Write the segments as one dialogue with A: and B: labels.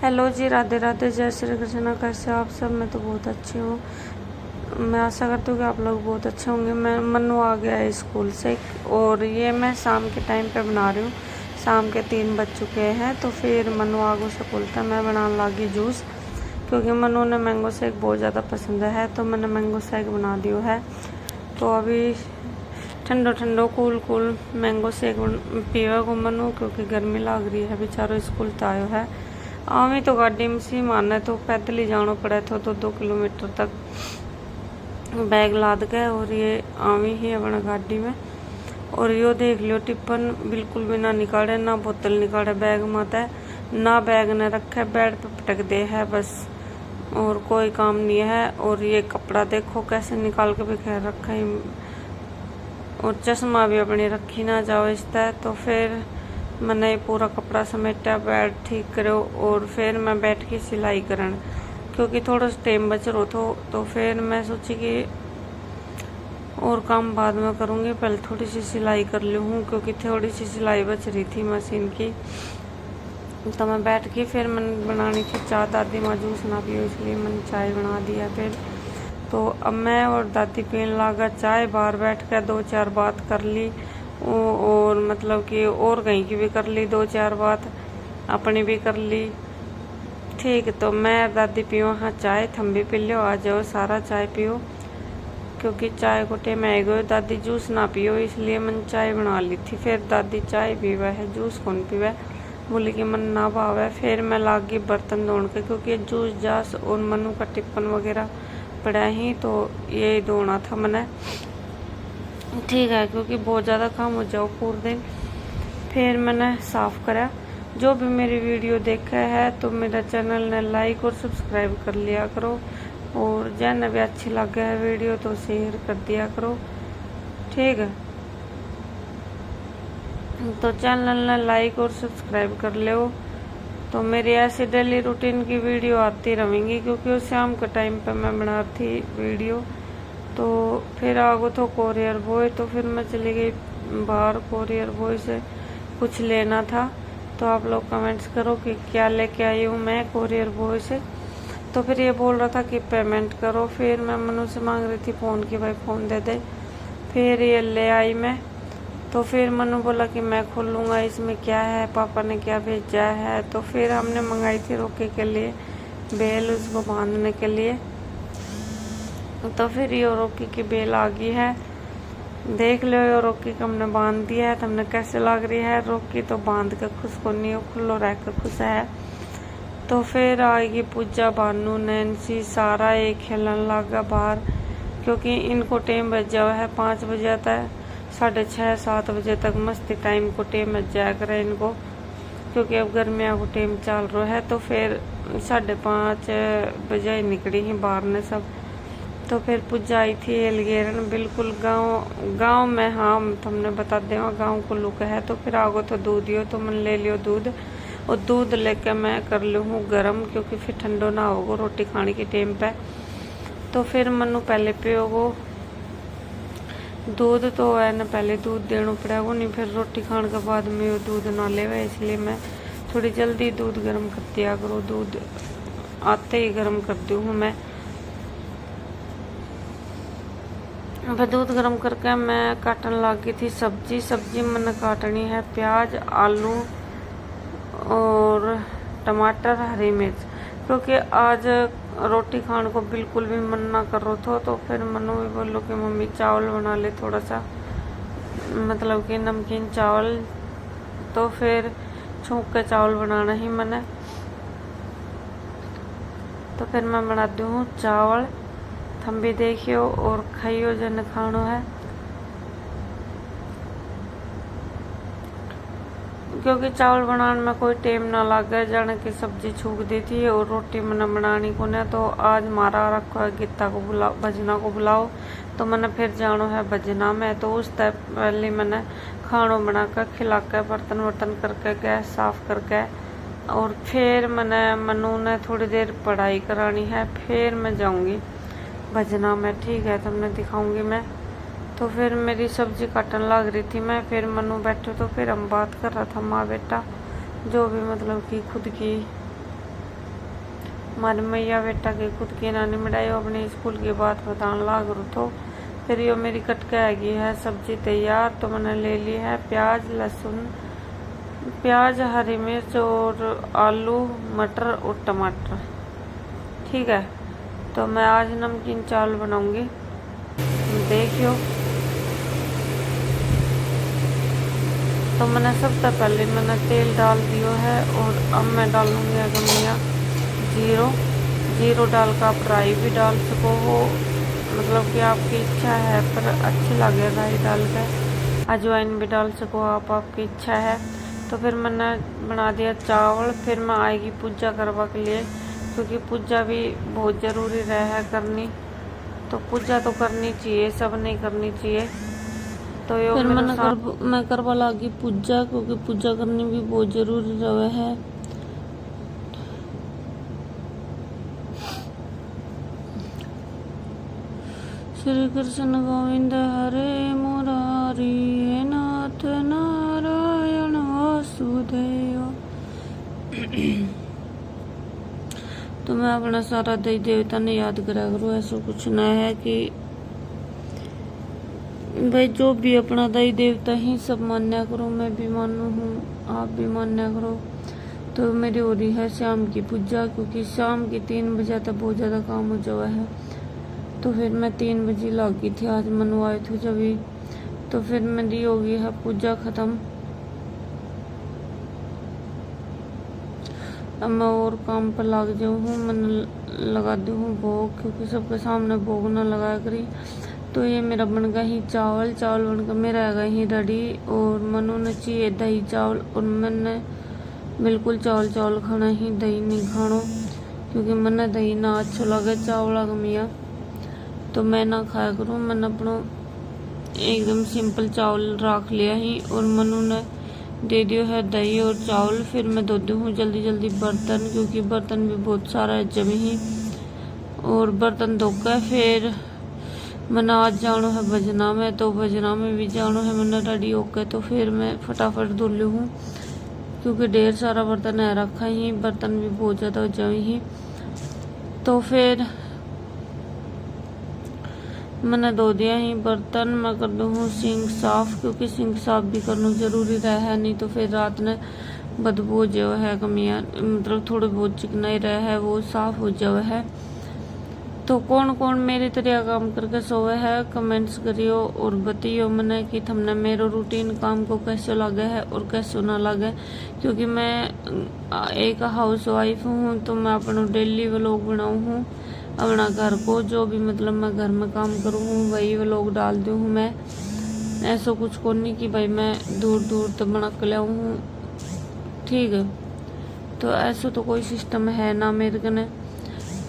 A: Hello जी, राधे राधे, जय श्री कृष्ण। कैसे आप सब? मैं तो बहुत अच्छी हूँ। मैं आशा करती हूँ कि आप लोग बहुत अच्छे होंगे। मैं मन्नू आ गया है स्कूल से और ये मैं शाम के टाइम पे बना रही हूँ। शाम के 3 बज चुके हैं तो फिर मन्नू आगू से बोलता है मैं बनाने लगी जूस, क्योंकि मन्नू ने मैंगो शेक बहुत ज़्यादा पसंद है तो मैंने मैंगो शेक बना दिया है। तो अभी ठंडो ठंडो कूल कूल मैंगो शेक पीवा को मन्नू, क्योंकि गर्मी लग रही है। बेचारो स्कूल तो आयो है। आवी तो गाड़ी में सी मारना तो पैदल ही जाना पड़ा था तो 2 किलोमीटर तक बैग लाद के, और ये आवी ही अपना गाड़ी में। और यो देख लियो टिप्पन बिल्कुल भी ना निकाले, ना बोतल निकाले बैग मत है, ना बैग न रखे, बेड पे पटक दे है बस, और कोई काम नहीं है। और ये कपड़ा देखो कैसे निकाल के भी खैर रखा है, और चश्मा भी अपनी रखी ना जाओ इस तरह। तो फिर मैंने पूरा कपड़ा समेटा, बेड ठीक करो, और फिर मैं बैठ के सिलाई करन, क्योंकि थोड़ा सा टाइम बच रहा था। तो फिर मैं सोची कि और काम बाद में करूँगी, पहले थोड़ी सी सिलाई कर लूँ, क्योंकि थोड़ी सी सिलाई बच रही थी मशीन की। तो मैं बैठ के फिर मैंने बनानी थी चाय। दादी माँ जूस ना पियो इसलिए मैंने चाय बना दिया फिर। तो अब मैं और दादी पीने लगा चाय, बाहर बैठ कर 2-4 बात कर ली, और मतलब कि और कहीं की भी कर ली, 2-4 बात अपनी भी कर ली। ठीक, तो मैं दादी पियो हाँ चाय, थम भी पी लो, आ जाओ सारा चाय पियो, क्योंकि चाय को टेम आ गयो। दादी जूस ना पियो इसलिए मैंने चाय बना ली थी। फिर दादी चाय पीवा है, जूस कौन पीवा, बोली कि मन ना भावे। फिर मैं लाग गई बर्तन धोने के, क्योंकि जूस जास और मनु का टिप्पन वगैरह पड़ा ही, तो यही धोना था मैंने। ठीक है, क्योंकि बहुत ज़्यादा काम हो जाओ पूरे दिन। फिर मैंने साफ़ करा। जो भी मेरी वीडियो देखा है तो मेरा चैनल ने लाइक और सब्सक्राइब कर लिया करो, और जिन्हें भी अच्छी लगे है वीडियो तो शेयर कर दिया करो। ठीक है, तो चैनल ने लाइक और सब्सक्राइब कर लो। तो मेरी ऐसी डेली रूटीन की वीडियो आती रहेंगी, क्योंकि उस शाम के टाइम पे मैं बनाती थी वीडियो। तो फिर आगो तो कोरियर बॉय, तो फिर मैं चली गई बाहर, कोरियर बॉय से कुछ लेना था। तो आप लोग कमेंट्स करो कि क्या लेके आई हूँ मैं कोरियर बॉय से। तो फिर ये बोल रहा था कि पेमेंट करो। फिर मैं मनु से मांग रही थी फ़ोन की, भाई फ़ोन दे दे। फिर ये ले आई मैं। तो फिर मनु बोला कि मैं खोलूँगा इसमें क्या है, पापा ने क्या भेजा है। तो फिर हमने मंगाई थी रोकी के लिए बेल, उसको बांधने के लिए। तो फिर ये रोकी की बेल आ गई है, देख लो। ये रोकी को हमने बांध दिया है, तो हमने कैसे लग रही है रोकी, तो बांध के खुश को नहीं, खुल्लो रह कर खुश है। तो फिर आएगी पूजा, बानू, नैन्सी, सारा एक खेलने लगा बाहर, क्योंकि इनको टाइम बज जावा है 5 बजे तक, 6:30-7 बजे तक मस्ती टाइम को टाइम बज जाया करे इनको, क्योंकि अब गर्मियों को टाइम चल रहा है। तो फिर 5:30 बजे निकली ही बाहर ने सब। तो फिर पूजा आई थी एलगेरन, बिल्कुल गांव में। हाँ, तुमने बता देवा गांव को लुक है। तो फिर आगो तो दूध हो, तो मैंने ले लियो दूध, और दूध लेके मैं कर लूँ गर्म, क्योंकि फिर ठंडो ना होगो रोटी खाने के टाइम पे। तो फिर मनु पहले पियोगो दूध, तो है ना पहले दूध देना पड़ेगा, नहीं फिर रोटी खाने के बाद में वो दूध ना लेवे, इसलिए मैं थोड़ी जल्दी दूध गर्म कर दिया करो। दूध आते ही गर्म कर दी हूँ मैं। फिर दूध गर्म करके मैं काटन लगी थी सब्जी मैंने काटनी है प्याज, आलू और टमाटर, हरी मिर्च, क्योंकि आज रोटी खाने को बिल्कुल भी मन ना कर रहा था। तो फिर मनु भी बोलो कि मम्मी चावल बना ले थोड़ा सा, मतलब कि नमकीन चावल। तो फिर छौंक के चावल बनाना ही मैंने। तो फिर मैं बनाती हूँ चावल, थम भी देखियो और खाइयो जन खानो है, क्योंकि चावल बनाने में कोई टाइम ना लगे। जाने की सब्जी छूक दी थी और रोटी मैंने बनानी को ने। तो आज मारा रखो है गीता को बुलाओ, भजना को बुलाओ, तो मैंने फिर जानो है भजना में। तो उस टाइप पहले मैंने खानो बना कर खिला कर बर्तन वर्तन करके गैस साफ करके, और फिर मैंने मनु ने थोड़ी देर पढ़ाई करानी है, फिर मैं जाऊँगी भजना में। ठीक है, तुमने दिखाऊंगी मैं। तो फिर मेरी सब्जी काटन लग रही थी मैं, फिर मनु बैठे तो फिर हम बात कर रहा था माँ बेटा, जो भी मतलब कि खुद की हमारे मैया बेटा के खुद की नानी मिठाई अपने स्कूल की बात बताने लाग रू तो फिर यो मेरी कट के आएगी है सब्जी तैयार। तो मैंने ले ली है प्याज, लहसुन, प्याज, हरी मिर्च और आलू, मटर और टमाटर। ठीक है, तो मैं आज नमकीन चावल बनाऊंगी, देखियो। तो मैंने सबसे पहले तेल डाल दियो है और अब मैं डालूंगी अगमिया जीरो डाल का आप राई भी डाल सको हो, मतलब कि आपकी इच्छा है, पर अच्छी लगे राई डाल के। अजवाइन भी डाल सको आप, आपकी इच्छा है। तो फिर मैंने बना दिया चावल। फिर मैं आएगी पूजा करवा के लिए, क्योंकि पूजा भी बहुत ज़रूरी रहा है करनी। तो पूजा तो करनी चाहिए, सब नहीं करनी चाहिए। तो यो फिर मैं करवा लागी पूजा, क्योंकि पूजा करनी भी बहुत ज़रूरी रहा है। श्री कृष्ण गोविंद हरे मुरारी, हे नाथ नारायण वासुदेव। तो मैं अपना सारा देवी देवता ने याद करा करूँ। ऐसा कुछ ना है कि भाई जो भी अपना देवी देवता ही सब मान्या करो, मैं भी मानू हूँ, आप भी मान्या करो। तो मेरी हो रही है शाम की पूजा, क्योंकि शाम की 3 बजे तक बहुत ज़्यादा काम हो जावा है। तो फिर मैं 3 बजे लगी थी, आज मनवाए थे जब भी। तो फिर मेरी हो गई है पूजा ख़त्म। अब मैं और काम पर लग जाऊँ हूँ, मैंने लगा दी हूँ भोग, क्योंकि सबके सामने भोग ना लगाया करी। तो ये मेरा बन गया ही चावल बनकर मेरा आ गया ही रेडी। और मनु ने चाहिए दही चावल, और मैंने बिल्कुल चावल खाना ही, दही नहीं खानो, क्योंकि मैंने दही ना अच्छा लगे चावल गमिया, तो मैं ना खाया करूँ। मैंने अपना एकदम सिंपल चावल रख लिया ही, और मनु ने दे दियो है दही और चावल। फिर मैं धो दी हूँ जल्दी बर्तन, क्योंकि बर्तन भी बहुत सारा जमे ही। और बर्तन धोकर फिर मैंने आज जानो है भजना में, तो भजना में भी जानो है। मैंने रेडी होकर तो फिर मैं फटाफट धुल ली हूँ, क्योंकि ढेर सारा बर्तन है रखा ही, बर्तन भी बहुत ज़्यादा हो जाए ही। तो फिर मैंने धो दिया ही बर्तन। मैं कर दूँ हूँ सिंक साफ, क्योंकि सिंक साफ भी करना जरूरी रहा है, नहीं तो फिर रात में बदबू जो है कमियाँ, मतलब थोड़े बहुत चिकनाई रहा है, वो साफ हो जावे है। तो कौन कौन मेरी तरह काम करके सोवे है कमेंट्स करियो और बताइयो मैंने कि तुमने मेरे रूटीन काम को कैसे लगे है और कैसे ना लगे, क्योंकि मैं एक हाउस वाइफ हूँ। तो मैं अपना डेली व्लॉग बनाऊँ हूँ, अपना घर को जो भी मतलब मैं घर में काम करूँ हूँ वही व्लॉग डाल दूँ हूँ। मैं ऐसा कुछ को नहीं कि भाई मैं दूर तक बना के लाऊँ हूँ, ठीक है। तो ऐसा तो कोई सिस्टम है ना मेरे कने,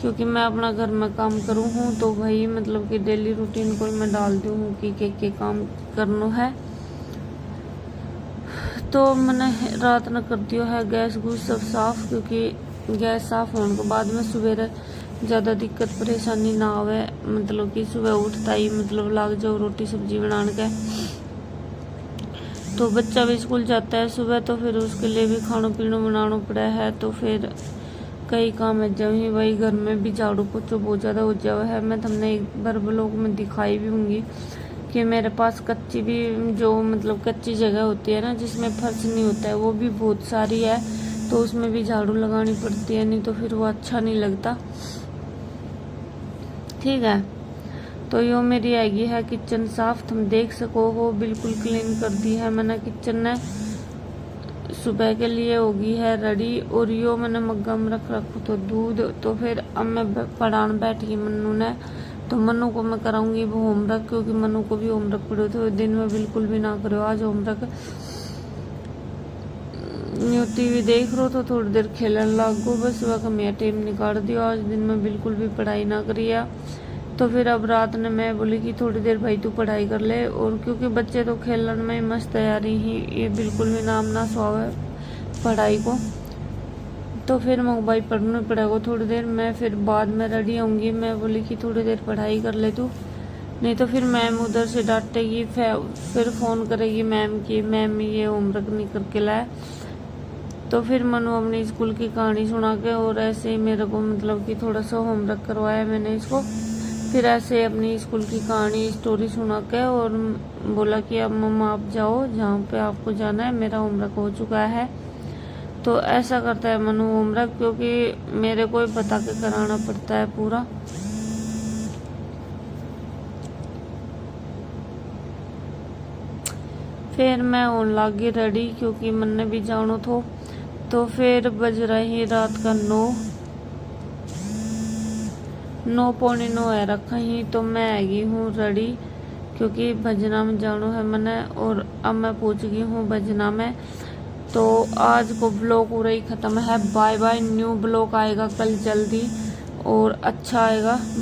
A: क्योंकि मैं अपना घर में काम करूँ हूँ, तो वही मतलब कि डेली रूटीन को मैं डाल दूँ हूँ कि के काम करना है। तो मैंने रात में कर दिया है गैस गूस सब साफ, क्योंकि गैस साफ होने के बाद में सवेरे ज़्यादा दिक्कत परेशानी ना आवे, मतलब कि सुबह उठता ही मतलब लाग जाओ रोटी सब्जी बनाने के। तो बच्चा भी स्कूल जाता है सुबह, तो फिर उसके लिए भी खाना पीना बनाना पड़ा है। तो फिर कई काम है जब ही वही घर में भी झाड़ू पोछो बहुत ज़्यादा हो जावा है। मैं तुमने एक बार ब्लॉग में दिखाई भी होंगी कि मेरे पास कच्ची भी जो मतलब कच्ची जगह होती है ना, जिसमें फर्श नहीं होता है, वो भी बहुत सारी है। तो उसमें भी झाड़ू लगानी पड़ती है, नहीं तो फिर वो अच्छा नहीं लगता, ठीक है। तो यो मेरी आएगी है किचन साफ, तुम देख सको हो बिल्कुल क्लीन कर दी है मैंने किचन ने, सुबह के लिए होगी है रेडी। और यो मैंने मग्गा में रखू तो दूध। तो फिर अब मैं पढ़ाने बैठ गई मन्नू ने, तो मन्नू को मैं कराऊंगी वो होमवर्क, क्योंकि मन्नू को भी होमवर्क पड़े थे दिन में बिल्कुल भी ना करो आज होमवर्क। टीवी देख रहो तो थोड़ी देर खेलने लागो, बस वह मैं टाइम निकाल दियो, आज दिन में बिल्कुल भी पढ़ाई ना करिया। तो फिर अब रात ने मैं बोली कि थोड़ी देर भाई तू पढ़ाई कर ले, और क्योंकि बच्चे तो खेलने में मस्त तैयारी ही, ये बिल्कुल भी नाम ना सुहाव है पढ़ाई को। तो फिर मैं भाई पढ़ना पड़ेगा थोड़ी देर, मैं फिर बाद में रेडी होंगी। मैं बोली कि थोड़ी देर पढ़ाई कर ले तू, नहीं तो फिर मैम उधर से डांटेगी, फिर फ़ोन करेगी मैम की मैम ये होमवर्क नहीं करके लाए। तो फिर मनु अपनी स्कूल की कहानी सुना के और ऐसे ही मेरे को मतलब कि थोड़ा सा होमवर्क करवाया मैंने इसको। फिर ऐसे अपनी स्कूल की कहानी स्टोरी सुना के और बोला कि अब मम्मा आप जाओ जहाँ पे आपको जाना है, मेरा होमवर्क हो चुका है। तो ऐसा करता है मनु होमवर्क, क्योंकि मेरे को ही बता के कराना पड़ता है पूरा। फिर मैं होने लगी रेडी, क्योंकि मैंने भी जानो थो। तो फिर बज रही रात का 9:45 है रखा ही। तो मैं आ गई हूँ रेडी, क्योंकि भजना में जानो है मैंने। और अब मैं पहुँच गई हूँ भजना में। तो आज को ब्लॉग पूरा ही ख़त्म है। बाय बाय, न्यू ब्लॉग आएगा कल जल्दी और अच्छा आएगा।